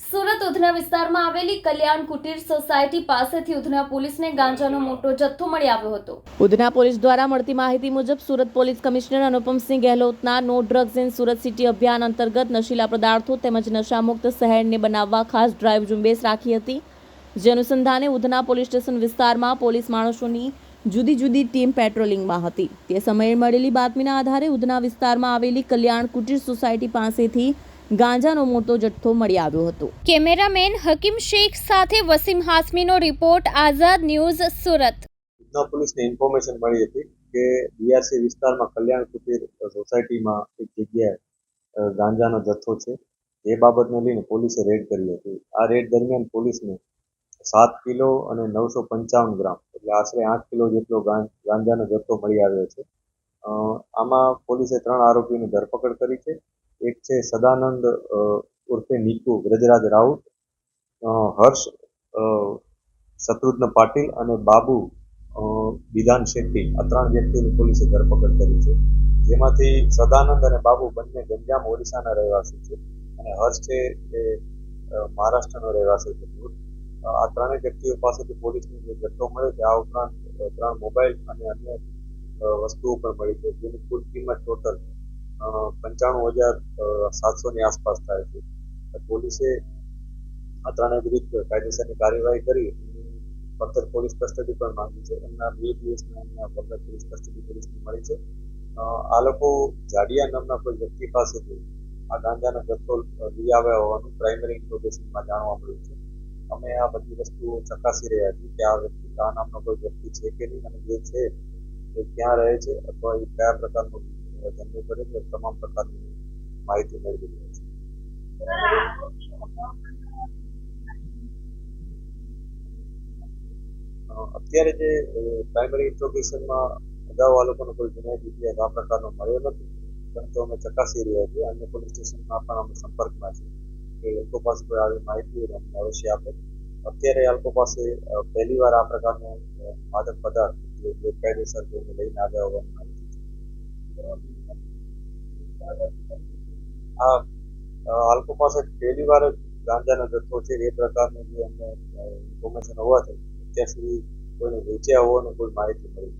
સુરત ઉધના વિસ્તારમાં આવેલી કલ્યાણ કુટીર સોસાયટી પાસેથી ઉધના પોલીસને ગાંજાનો મોટો જથ્થો મળી આવ્યો હતો। ઉધના પોલીસ દ્વારા મળતી માહિતી મુજબ સુરત પોલીસ કમિશનર અનુપમસિંહ ગેહલોતના no drugs in Surat city અભિયાન અંતર્ગત નશીલા પદાર્થો તેમજ નશામુક્ત શહેરને બનાવવા ખાસ ડ્રાઈવ ઝુંબેશ રાખી હતી। જે અનુસંધાને ઉધના પોલીસ સ્ટેશન વિસ્તારમાં પોલીસ માણસોની જુદી જુદી ટીમ પેટ્રોલિંગમાં હતી। તે સમયે મળેલી બાતમીના આધારે ઉધના વિસ્તારમાં આવેલી કલ્યાણ કુટીર સોસાયટી પાસેથી ગાંજાનો મોટો જથ્થો મળી આવ્યો હતો। કેમેરામેન હકીમ શેખ સાથે વસીમ હાસમીનો રિપોર્ટ, આઝાદ ન્યૂઝ, સુરત। ઉધના પોલીસને ઇન્ફોર્મેશન મળી હતી કે બીઆરસી વિસ્તારમાં કલ્યાણ કુટીર સોસાયટીમાં એક જગ્યાએ ગાંજાનો જથ્થો છે। એ બાબતને લઈને પોલીસે રેડ કરી હતી। આ રેડ દરમિયાન પોલીસને 7 કિલો અને 955 ગ્રામ એટલે આશરે 8 કિલો જેટલો ગાંજાનો જથ્થો મળી આવ્યો છે। આમાં પોલીસે 3 આરોપીની ધરપકડ કરી છે। એક છે સદાનંદ ઉર્ફે નીકુ બ્રજરાજ રાઉત, હર્ષ શત્રુઘ્ન પાટીલ અને બાબુ વિધાન શેટ્ટી, આ 3 વ્યક્તિની પોલીસે ધરપકડ કરી છે। જેમાંથી સદાનંદ અને બાબુ બંને ગંજામ ઓડિશાના રહેવાસી છે અને હર્ષ છે એ મહારાષ્ટ્રનો રહેવાસી છે। આ 3 વ્યક્તિઓ પાસેથી પોલીસને જે જથ્થો મળ્યો છે, આ ઉપરાંત 3 મોબાઈલ અને અન્ય વસ્તુઓ પણ મળી છે, જેની કુલ કિંમત ટોટલ 95,700 ની આસપાસ થાય છે। પોલીસે આ 3 વિરુદ્ધ કાયદેસરની કાર્યવાહી કરી ફર્ધર પોલીસ કસ્ટડી પણ માંગી છે। એમના 2 દિવસના એમના ફર્ધર પોલીસ કસ્ટડી પોલીસને મળી છે। આ લોકો જાડિયા નામના કોઈ વ્યક્તિ પાસેથી આ ગાંજાનો જથ્થો લઈ આવ્યા હોવાનું પ્રાઇમરી ઇન્ફોર્મેશનમાં જાણવા મળ્યું છે। અમે આ બધી વસ્તુઓ ચકાસી રહ્યા છીએ કે આ વ્યક્તિ આ નામનો કોઈ વ્યક્તિ છે કે નહીં, અને જે છે એ ક્યાં રહે છે અથવા એ કયા પ્રકારનો ધંધો કરે છે, તમામ પ્રકારની માહિતી મેળવી રહ્યા છે। અત્યારે જે પ્રાઇમરી ઇન્ટ્રોગેશનમાં અગાઉ આ લોકોનો કોઈ ગુનાહિત ઇતિહાસ આ પ્રકારનો મળ્યો નથી, પરંતુ અમે ચકાસી રહ્યા છીએ। અન્ય પોલીસ સ્ટેશનમાં પણ અમે સંપર્કમાં છીએ કે એ લોકો પાસે કોઈ આવી માહિતી હોય અમને અવશ્ય આપે। અત્યારે આ લોકો પાસે પહેલી વાર આ પ્રકારનો માદક પદાર્થ જે ગેરકાયદેસર કોઈને લઈને આવ્યા હોવાની માહિતી છે। આ લોકો પાસે પહેલી વાર ગાંજાનો જથ્થો છે એ પ્રકારનું જે અમને ઇન્ફોર્મેશન હોવાથી અત્યાર સુધી કોઈને વેચ્યા હોવાની કોઈ માહિતી મળી।